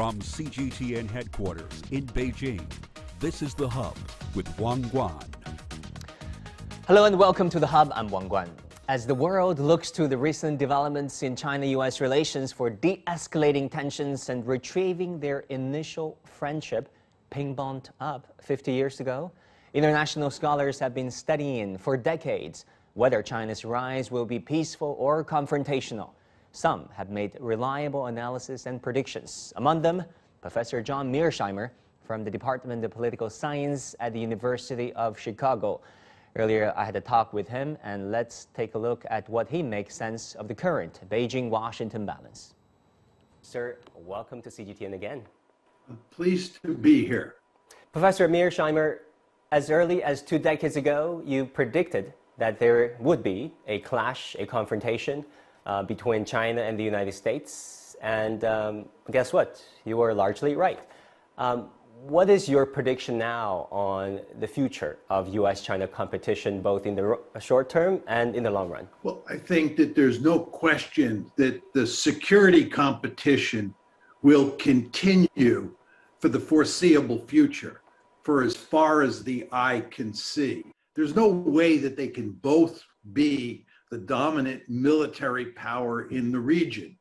From CGTN headquarters in Beijing, this is The Hub with Wang Guan. Hello and welcome to The Hub. I'm Wang Guan. As the world looks to the recent developments in China-US relations for de-escalating tensions and retrieving their initial friendship ping-ponged up 50 years ago, international scholars have been studying for decades whether China's rise will be peaceful or confrontational. Some have made reliable analysis and predictions. Among them, Professor John Mearsheimer from the Department of Political Science at the University of Chicago. Earlier, I had a talk with him, and let's take a look at what he makes sense of the current Beijing-Washington balance. Sir, welcome to CGTN again. I'm pleased to be here. Professor Mearsheimer, as early as 2 decades ago, you predicted that there would be a clash, a confrontation between China and the United States. And guess what? You were largely right. What is your prediction now on the future of U.S.-China competition, both in the short term and in the long run? Well, I think that there's no question that the security competition will continue for the foreseeable future, for as far as the eye can see. There's no way that they can both be the dominant military power in the region.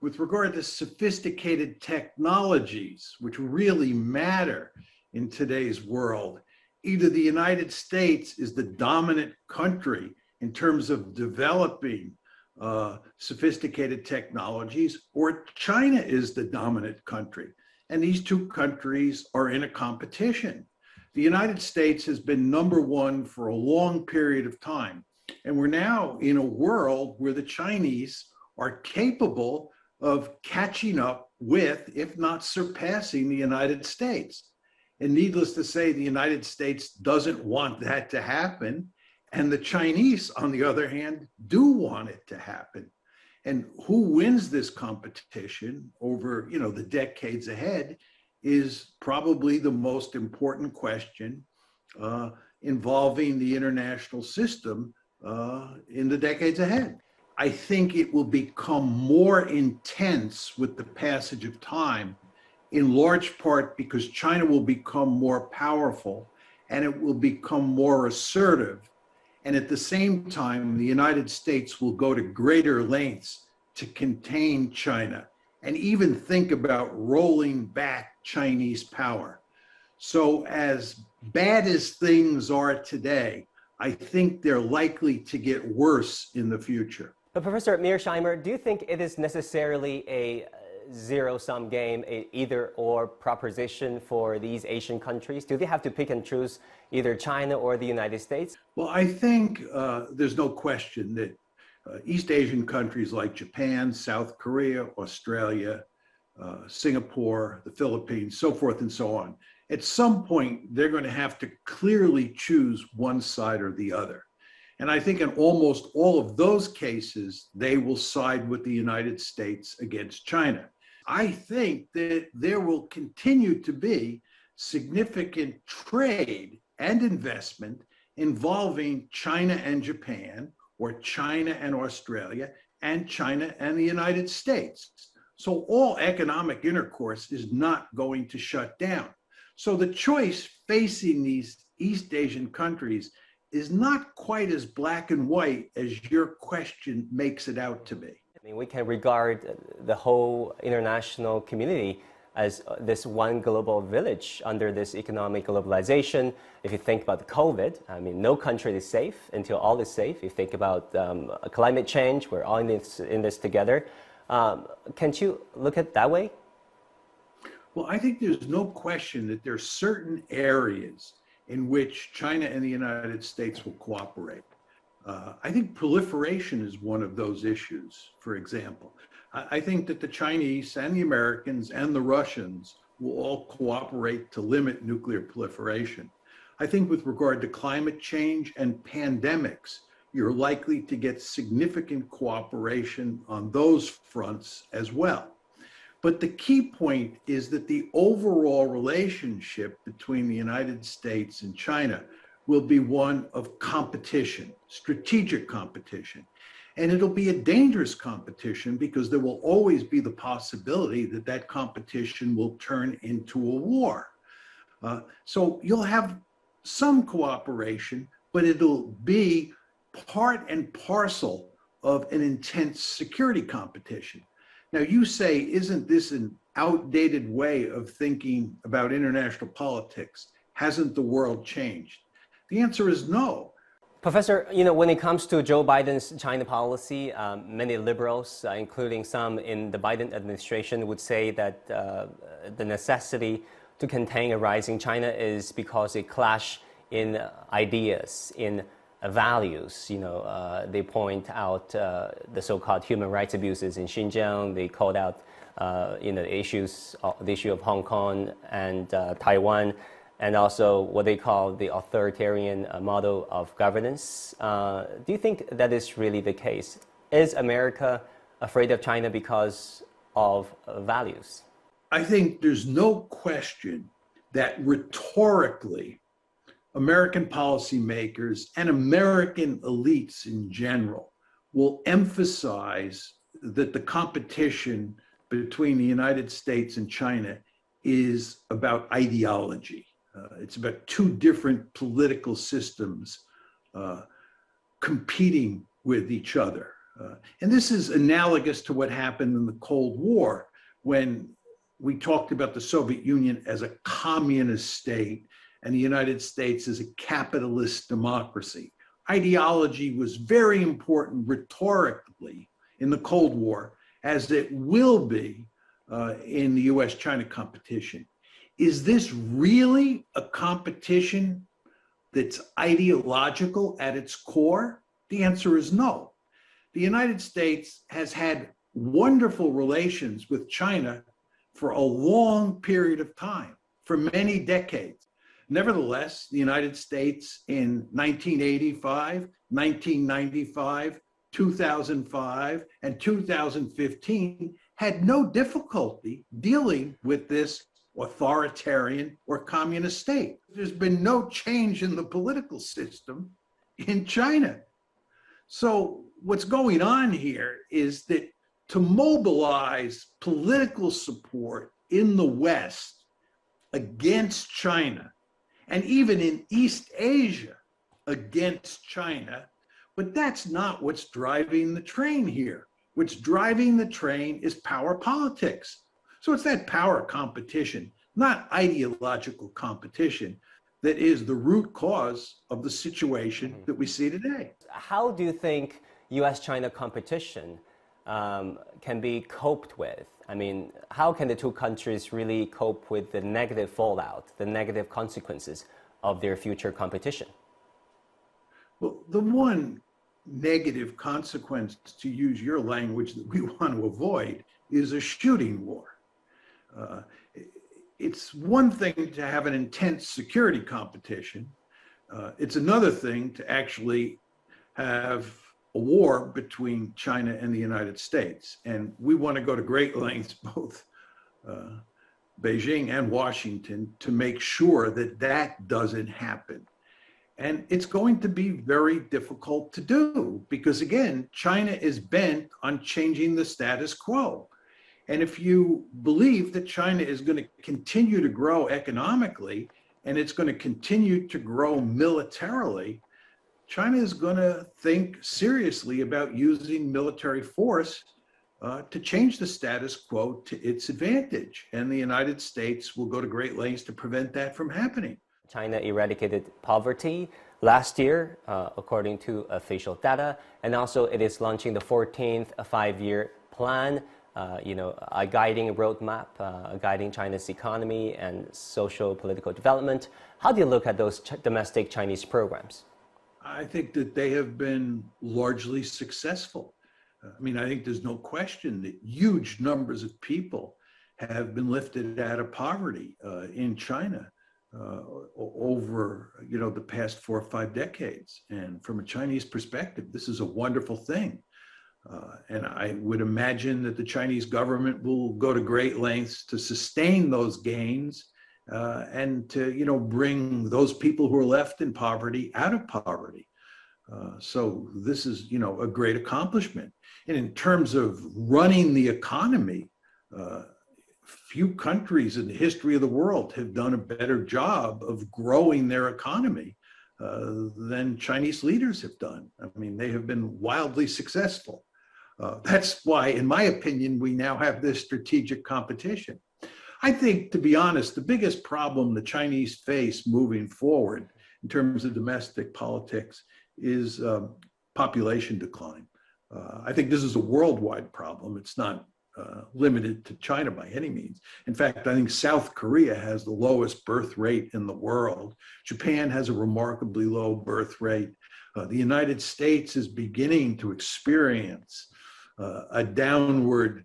With regard to sophisticated technologies, which really matter in today's world, either the United States is the dominant country in terms of developing sophisticated technologies, or China is the dominant country. And these two countries are in a competition. The United States has been number one for a long period of time. And we're now in a world where the Chinese are capable of catching up with, if not surpassing, the United States. And needless to say, the United States doesn't want that to happen. And the Chinese, on the other hand, do want it to happen. And who wins this competition over, the decades ahead is probably the most important question involving the international system in the decades ahead. I think it will become more intense with the passage of time, in large part because China will become more powerful and it will become more assertive. And at the same time, the United States will go to greater lengths to contain China and even think about rolling back Chinese power. So as bad as things are today, I think they're likely to get worse in the future. But Professor Mearsheimer, do you think it is necessarily a zero-sum game, a either-or proposition for these Asian countries? Do they have to pick and choose either China or the United States? Well, I think there's no question that East Asian countries like Japan, South Korea, Australia, Singapore, the Philippines, so forth and so on, at some point, they're going to have to clearly choose one side or the other. And I think in almost all of those cases, they will side with the United States against China. I think that there will continue to be significant trade and investment involving China and Japan, or China and Australia, and China and the United States. So all economic intercourse is not going to shut down. So the choice facing these East Asian countries is not quite as black and white as your question makes it out to be. I mean, we can regard the whole international community as this one global village under this economic globalization. If you think about COVID, I mean, no country is safe until all is safe. You think about climate change, we're all in this together. Can't you look at it that way? Well, I think there's no question that there are certain areas in which China and the United States will cooperate. I think proliferation is one of those issues, for example. I think that the Chinese and the Americans and the Russians will all cooperate to limit nuclear proliferation. I think with regard to climate change and pandemics, you're likely to get significant cooperation on those fronts as well. But the key point is that the overall relationship between the United States and China will be one of competition, strategic competition. And it'll be a dangerous competition because there will always be the possibility that that competition will turn into a war. So you'll have some cooperation, but it'll be part and parcel of an intense security competition. Now, you say, isn't this an outdated way of thinking about international politics? Hasn't the world changed? The answer is no. Professor, when it comes to Joe Biden's China policy, many liberals, including some in the Biden administration, would say that the necessity to contain a rising China is because it clash in ideas, in values. They point out the so-called human rights abuses in Xinjiang. They called out, the issue of Hong Kong and Taiwan, and also what they call the authoritarian model of governance. Do you think that is really the case? Is America afraid of China because of values? I think there's no question that rhetorically, American policymakers and American elites in general will emphasize that the competition between the United States and China is about ideology. It's about two different political systems competing with each other. And this is analogous to what happened in the Cold War when we talked about the Soviet Union as a communist state and the United States as a capitalist democracy. Ideology was very important rhetorically in the Cold War, as it will be in the US-China competition. Is this really a competition that's ideological at its core? The answer is no. The United States has had wonderful relations with China for a long period of time, for many decades. Nevertheless, the United States in 1985, 1995, 2005, and 2015 had no difficulty dealing with this authoritarian or communist state. There's been no change in the political system in China. So what's going on here is that to mobilize political support in the West against China, and even in East Asia against China, but that's not what's driving the train here. What's driving the train is power politics. So it's that power competition, not ideological competition, that is the root cause of the situation that we see today. How do you think US-China competition can be coped with? I mean, how can the two countries really cope with the negative fallout, the negative consequences of their future competition? Well, the one negative consequence, to use your language, that we want to avoid is a shooting war. It's one thing to have an intense security competition. It's another thing to actually have a war between China and the United States. And we want to go to great lengths, both Beijing and Washington, to make sure that that doesn't happen. And it's going to be very difficult to do because, again, China is bent on changing the status quo. And if you believe that China is going to continue to grow economically and it's going to continue to grow militarily, China is going to think seriously about using military force to change the status quo to its advantage. And the United States will go to great lengths to prevent that from happening. China eradicated poverty last year, according to official data, and also it is launching the 14th five-year plan, a guiding roadmap, guiding China's economy and social political development. How do you look at those domestic Chinese programs? I think that they have been largely successful. I mean, I think there's no question that huge numbers of people have been lifted out of poverty in China over, the past 4 or 5 decades. And from a Chinese perspective, this is a wonderful thing. And I would imagine that the Chinese government will go to great lengths to sustain those gains and to, bring those people who are left in poverty out of poverty. So this is, a great accomplishment. And in terms of running the economy, few countries in the history of the world have done a better job of growing their economy than Chinese leaders have done. I mean, they have been wildly successful. That's why, in my opinion, we now have this strategic competition. I think, to be honest, the biggest problem the Chinese face moving forward in terms of domestic politics is population decline. I think this is a worldwide problem. It's not limited to China by any means. In fact, I think South Korea has the lowest birth rate in the world. Japan has a remarkably low birth rate. The United States is beginning to experience a downward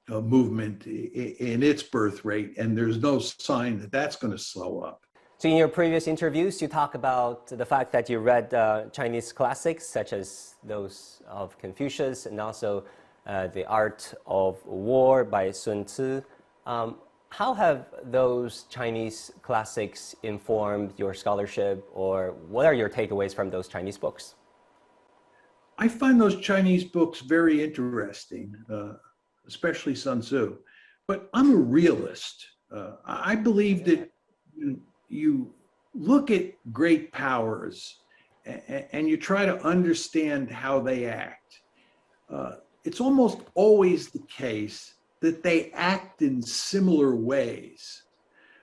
movement in its birth rate, and there's no sign that that's going to slow up. So in your previous interviews, you talk about the fact that you read Chinese classics, such as those of Confucius and also The Art of War by Sun Tzu. How have those Chinese classics informed your scholarship, or what are your takeaways from those Chinese books? I find those Chinese books very interesting, especially Sun Tzu. But I'm a realist. I believe that you look at great powers and you try to understand how they act. It's almost always the case that they act in similar ways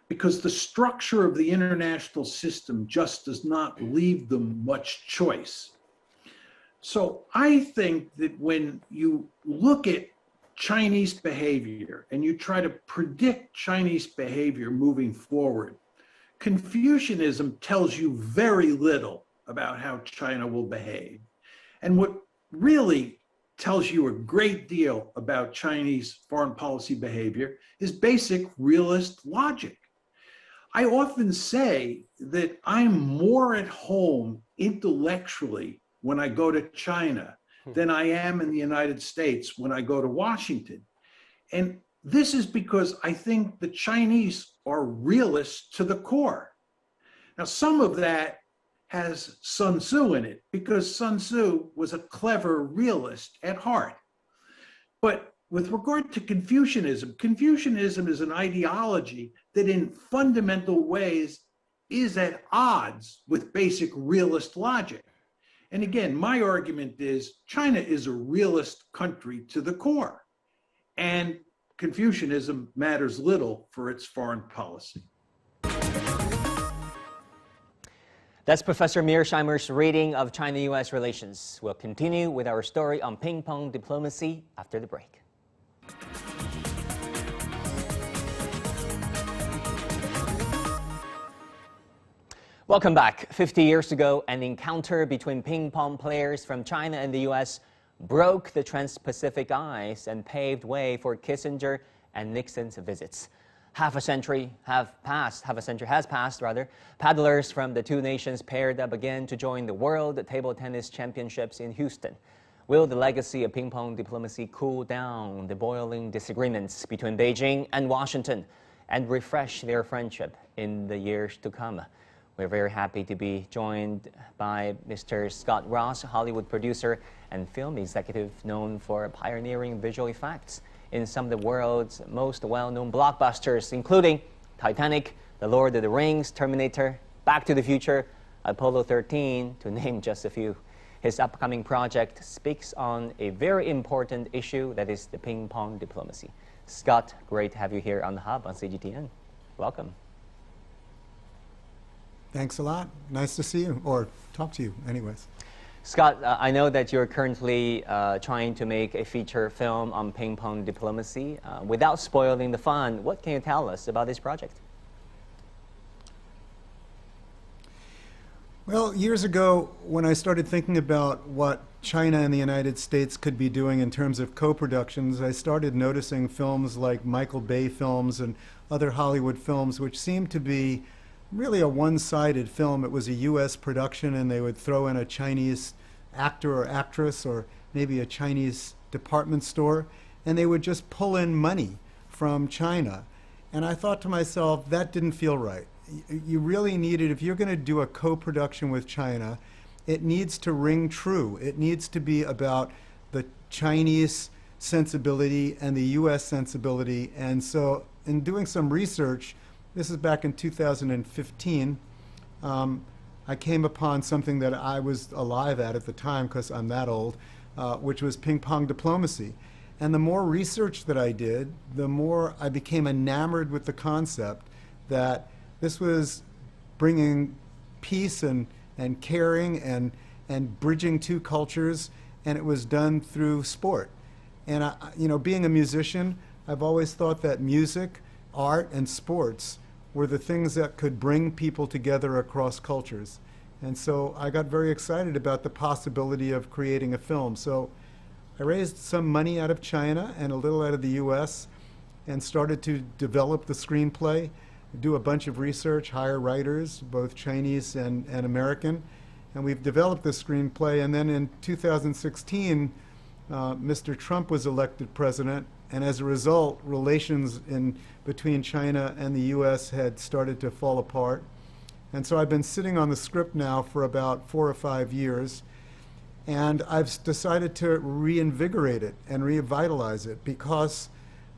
because the structure of the international system just does not leave them much choice. So I think that when you look at Chinese behavior and you try to predict Chinese behavior moving forward, Confucianism tells you very little about how China will behave. And what really tells you a great deal about Chinese foreign policy behavior is basic realist logic. I often say that I'm more at home intellectually when I go to China than I am in the United States when I go to Washington. And this is because I think the Chinese are realists to the core. Now, some of that has Sun Tzu in it because Sun Tzu was a clever realist at heart. But with regard to Confucianism, Confucianism is an ideology that in fundamental ways is at odds with basic realist logic. And again, my argument is China is a realist country to the core, and Confucianism matters little for its foreign policy. That's Professor Mearsheimer's reading of China-U.S. relations. We'll continue with our story on ping-pong diplomacy after the break. Welcome back. 50 years ago, an encounter between ping-pong players from China and the U.S. broke the trans-Pacific ice and paved way for Kissinger and Nixon's visits. Half a century has passed. Paddlers from the two nations paired up again to join the World Table Tennis Championships in Houston. Will the legacy of ping-pong diplomacy cool down the boiling disagreements between Beijing and Washington and refresh their friendship in the years to come? We're very happy to be joined by Mr. Scott Ross, Hollywood producer and film executive known for pioneering visual effects in some of the world's most well-known blockbusters, including Titanic, The Lord of the Rings, Terminator, Back to the Future, Apollo 13, to name just a few. His upcoming project speaks on a very important issue, that is the ping-pong diplomacy. Scott, great to have you here on The Hub on CGTN. Welcome. Thanks a lot. Nice to see you, or talk to you anyways. Scott, I know that you're currently trying to make a feature film on ping-pong diplomacy. Without spoiling the fun, what can you tell us about this project? Well, years ago, when I started thinking about what China and the United States could be doing in terms of co-productions, I started noticing films like Michael Bay films and other Hollywood films, which seemed to be really a one-sided film. It was a U.S. production, and they would throw in a Chinese actor or actress or maybe a Chinese department store, and they would just pull in money from China. And I thought to myself, that didn't feel right. You really needed, if you're going to do a co-production with China, it needs to ring true. It needs to be about the Chinese sensibility and the U.S. sensibility. And so in doing some research, this is back in 2015, I came upon something that I was alive at the time, because I'm that old, which was ping pong diplomacy. And the more research that I did, the more I became enamored with the concept that this was bringing peace and caring and bridging two cultures, and it was done through sport. And being a musician, I've always thought that music, art, and sports were the things that could bring people together across cultures. And so I got very excited about the possibility of creating a film. So I raised some money out of China and a little out of the US and started to develop the screenplay, do a bunch of research, hire writers, both Chinese and American. And we've developed the screenplay. And then in 2016, Mr. Trump was elected president. And as a result, relations between China and the US had started to fall apart. And so I've been sitting on the script now for about 4 or 5 years. And I've decided to reinvigorate it and revitalize it because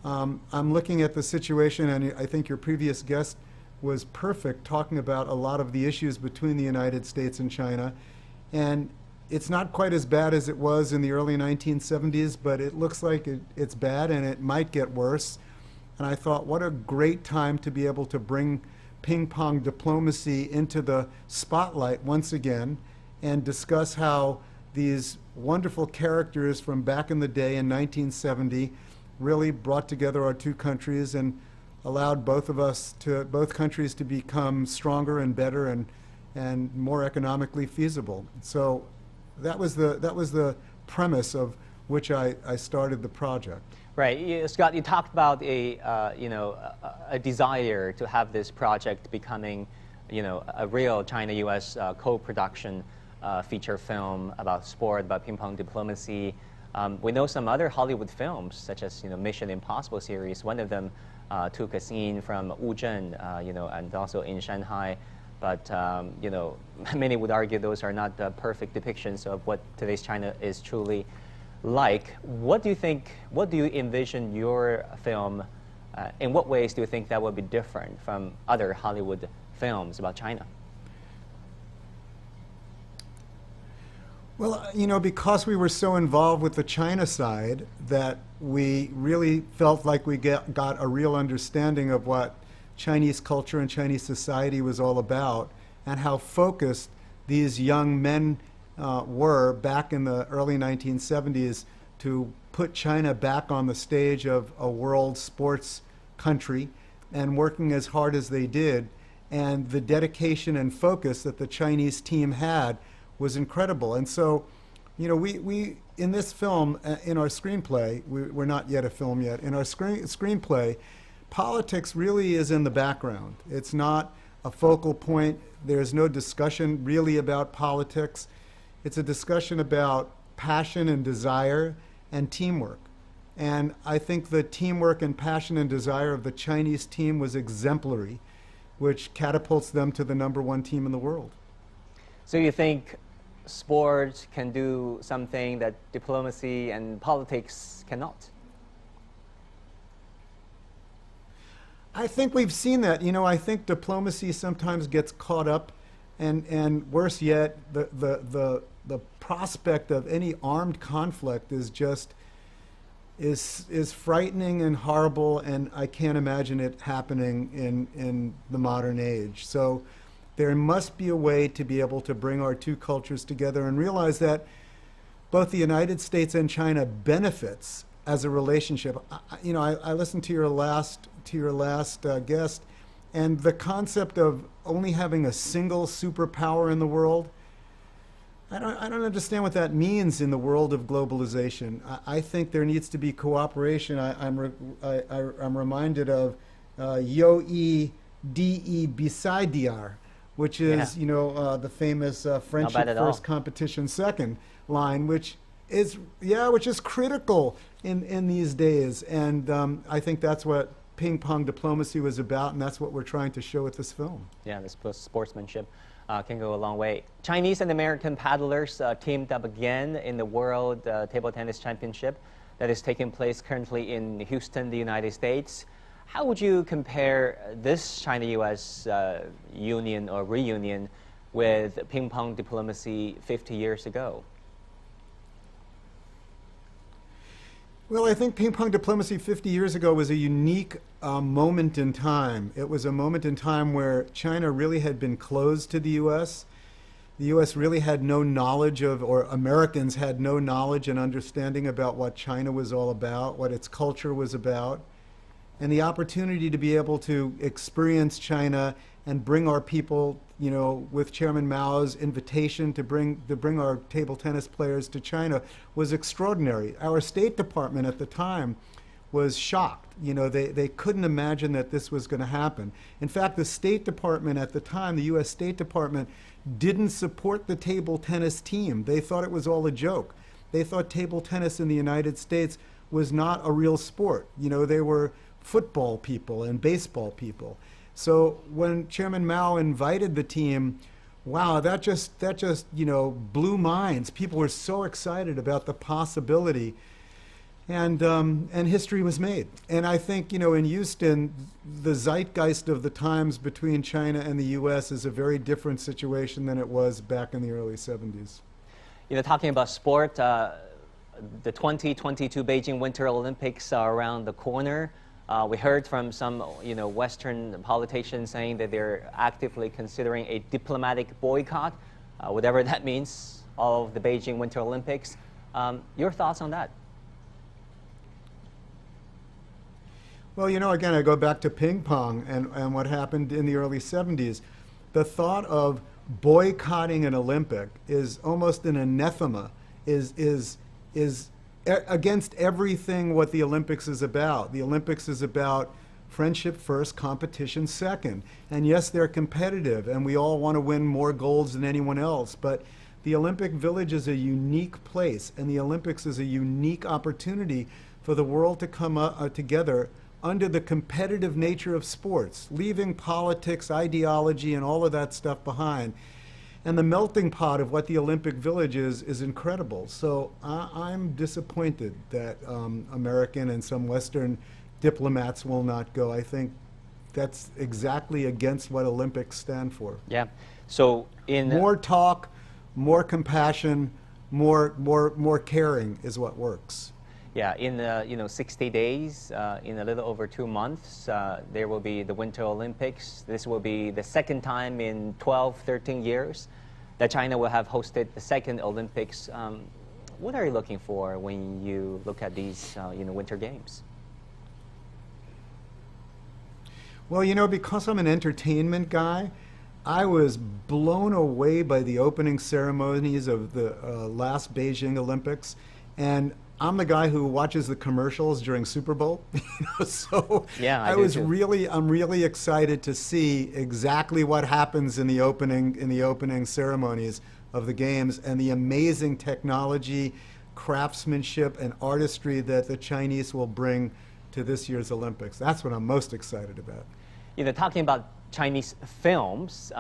I'm looking at the situation, and I think your previous guest was perfect talking about a lot of the issues between the United States and China. And it's not quite as bad as it was in the early 1970s, but it looks like it's bad and it might get worse. And I thought, what a great time to be able to bring ping pong diplomacy into the spotlight once again and discuss how these wonderful characters from back in the day in 1970 really brought together our two countries and allowed both countries to become stronger and better and more economically feasible. So that was the premise of which I started the project. Right, Scott. You talked about a desire to have this project becoming, a real China-U.S. co-production feature film about sport, about ping pong diplomacy. We know some other Hollywood films, such as Mission Impossible series. One of them took a scene from Wuzhen, and also in Shanghai. But many would argue those are not the perfect depictions of what today's China is truly like. What do you think? What do you envision your film? In what ways do you think that would be different from other Hollywood films about China? Well, because we were so involved with the China side that we really felt like we got a real understanding of what Chinese culture and Chinese society was all about and how focused these young men were back in the early 1970s to put China back on the stage of a world sports country and working as hard as they did. And the dedication and focus that the Chinese team had was incredible. And so, we in this film, in our screenplay, we're not yet a film yet, in our screenplay, politics really is in the background. It's not a focal point. There's no discussion really about politics. It's a discussion about passion and desire and teamwork. And I think the teamwork and passion and desire of the Chinese team was exemplary, which catapults them to the #1 team in the world. So you think sports can do something that diplomacy and politics cannot? I think we've seen that. I think diplomacy sometimes gets caught up, and worse yet, the prospect of any armed conflict is just is frightening and horrible, and I can't imagine it happening in the modern age. So there must be a way to be able to bring our two cultures together and realize that both the United States and China benefits as a relationship. I listened to your last guest, and the concept of only having a single superpower in the world, I don't understand what that means in the world of globalization. I think there needs to be cooperation. I'm reminded of Yo-E De Beside which is the famous friendship first, competition second line, which is critical in these days. And I think that's what ping pong diplomacy was about, and that's what we're trying to show with this film. Yeah, this sportsmanship can go a long way. Chinese and American paddlers teamed up again in the World Table Tennis Championship that is taking place currently in Houston, the United States. How would you compare this China-U.S. union or reunion with ping pong diplomacy 50 years ago? Well, I think ping pong diplomacy 50 years ago was a unique moment in time. It was a moment in time where China really had been closed to the U.S. The U.S. really had no knowledge of, or Americans had no knowledge and understanding about what China was all about, what its culture was about. And the opportunity to be able to experience China and bring our people, you know, with Chairman Mao's invitation to bring our table tennis players to China was extraordinary. Our State Department at the time was shocked. You know, they couldn't imagine that this was going to happen. In fact, the State Department at the time, the U.S. State Department, didn't support the table tennis team. They thought it was all a joke. They thought table tennis in the United States was not a real sport. You know, they were football people and baseball people. So when Chairman Mao invited the team, wow, that just you know, blew minds. People were so excited about the possibility, and history was made. And I think, you know, in Houston, the zeitgeist of the times between China and the U.S. is a very different situation than it was back in the early 70s. You know, talking about sport, the 2022 Beijing Winter Olympics are around the corner. We heard from some, you know, Western politicians saying that they're actively considering a diplomatic boycott, whatever that means, of the Beijing Winter Olympics. Your thoughts on that? Well, you know, again, I go back to ping pong and what happened in the early 70s. The thought of boycotting an Olympic is almost an anathema, is against everything what the Olympics is about. The Olympics is about friendship first, competition second. And yes, they're competitive, and we all want to win more golds than anyone else. But the Olympic Village is a unique place, and the Olympics is a unique opportunity for the world to come together under the competitive nature of sports, leaving politics, ideology, and all of that stuff behind. And the melting pot of what the Olympic Village is incredible. So I'm disappointed that American and some Western diplomats will not go. I think that's exactly against what Olympics stand for. Yeah. So in more talk, more compassion, more caring is what works. Yeah, in you know, 60 days, in a little over 2 months, there will be the Winter Olympics. This will be the second time in 12, 13 years that China will have hosted the second Olympics. What are you looking for when you look at these you know, Winter Games? Well, you know, because I'm an entertainment guy, I was blown away by the opening ceremonies of the last Beijing Olympics, and I'm the guy who watches the commercials during Super Bowl. So yeah, I'm really excited to see exactly what happens in the opening ceremonies of the games, and the amazing technology, craftsmanship, and artistry that the Chinese will bring to this year's Olympics. That's what I'm most excited about. You know, talking about Chinese films,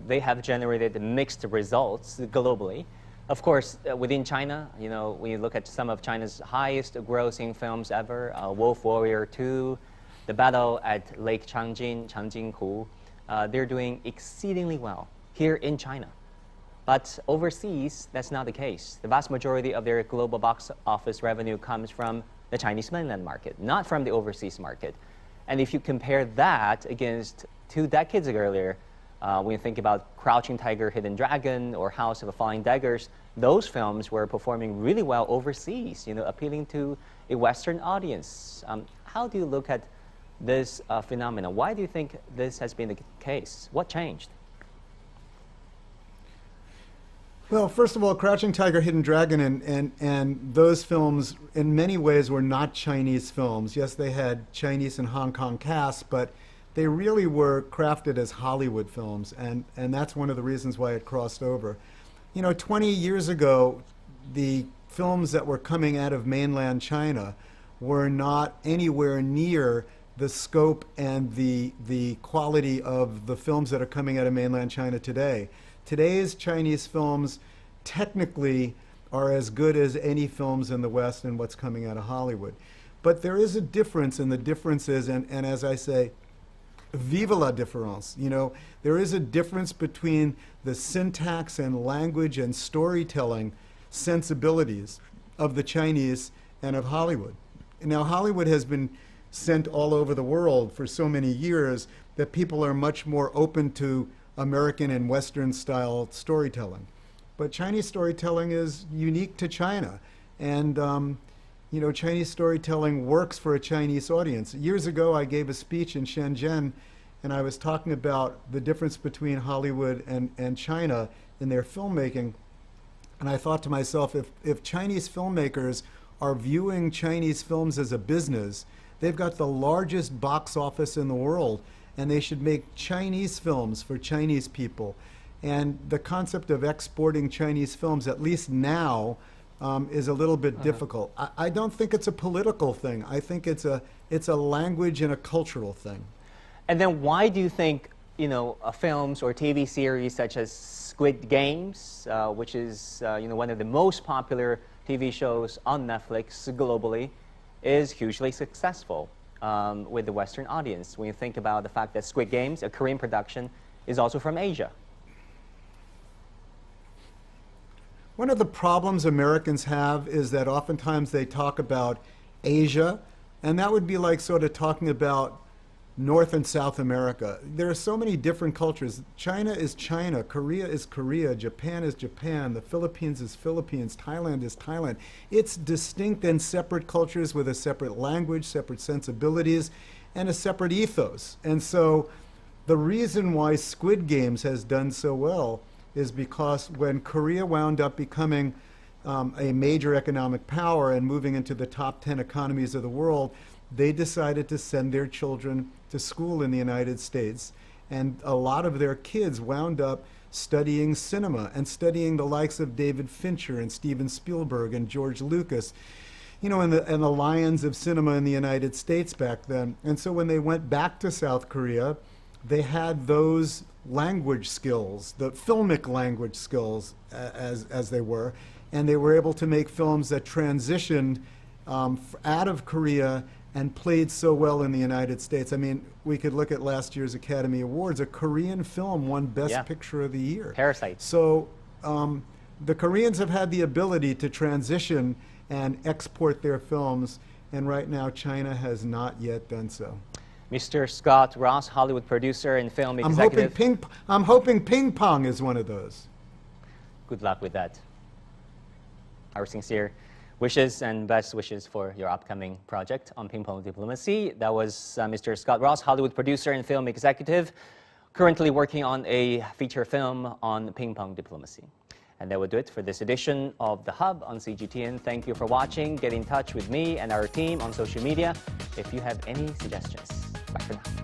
they have generated mixed results globally. Of course, within China, you know, when you look at some of China's highest grossing films ever, Wolf Warrior 2, The Battle at Lake Changjinhu, they're doing exceedingly well here in China. But overseas, that's not the case. The vast majority of their global box office revenue comes from the Chinese mainland market, not from the overseas market. And if you compare that against 2 decades earlier, when you think about Crouching Tiger, Hidden Dragon, or House of the Flying Daggers, those films were performing really well overseas, you know, appealing to a Western audience. How do you look at this phenomenon? Why do you think this has been the case? What changed? Well, first of all, Crouching Tiger, Hidden Dragon and those films in many ways were not Chinese films. Yes, they had Chinese and Hong Kong casts, but they really were crafted as Hollywood films, and that's one of the reasons why it crossed over. You know, 20 years ago, the films that were coming out of mainland China were not anywhere near the scope and the quality of the films that are coming out of mainland China today. Today's Chinese films technically are as good as any films in the West and what's coming out of Hollywood. But there is a difference, and the difference is, and as I say, vive la différence. You know, there is a difference between the syntax and language and storytelling sensibilities of the Chinese and of Hollywood. Now, Hollywood has been sent all over the world for so many years that people are much more open to American and Western style storytelling. But Chinese storytelling is unique to China. And, you know, Chinese storytelling works for a Chinese audience. Years ago, I gave a speech in Shenzhen, and I was talking about the difference between Hollywood and China in their filmmaking. And I thought to myself, if Chinese filmmakers are viewing Chinese films as a business, they've got the largest box office in the world, and they should make Chinese films for Chinese people. And the concept of exporting Chinese films, at least now, is a little bit difficult. I don't think it's a political thing. I think it's a language and a cultural thing. And then why do you think, you know, films or TV series such as Squid Games, which is you know, one of the most popular TV shows on Netflix globally, is hugely successful with the Western audience, when you think about the fact that Squid Games, a Korean production, is also from Asia? One of the problems Americans have is that oftentimes they talk about Asia, and that would be like sort of talking about North and South America. There are so many different cultures. China is China, Korea is Korea, Japan is Japan, the Philippines is Philippines, Thailand is Thailand. It's distinct and separate cultures with a separate language, separate sensibilities, and a separate ethos. And so the reason why Squid Games has done so well is because when Korea wound up becoming a major economic power and moving into the top 10 economies of the world, they decided to send their children to school in the United States. And a lot of their kids wound up studying cinema and studying the likes of David Fincher and Steven Spielberg and George Lucas, you know, and the lions of cinema in the United States back then. And so when they went back to South Korea, they had those language skills, the filmic language skills as they were, and they were able to make films that transitioned out of Korea and played so well in the United States. I mean, we could look at last year's Academy Awards. A Korean film won Best Picture of the Year. Parasite. So the Koreans have had the ability to transition and export their films, and right now China has not yet done so. Mr. Scott Ross, Hollywood producer and film I'm executive. hoping PingPong is one of those. Good luck with that. Our sincere wishes and best wishes for your upcoming project on PingPong Diplomacy. That was Mr. Scott Ross, Hollywood producer and film executive, currently working on a feature film on PingPong Diplomacy. And that will do it for this edition of The Hub on CGTN. Thank you for watching. Get in touch with me and our team on social media if you have any suggestions. Bye for now.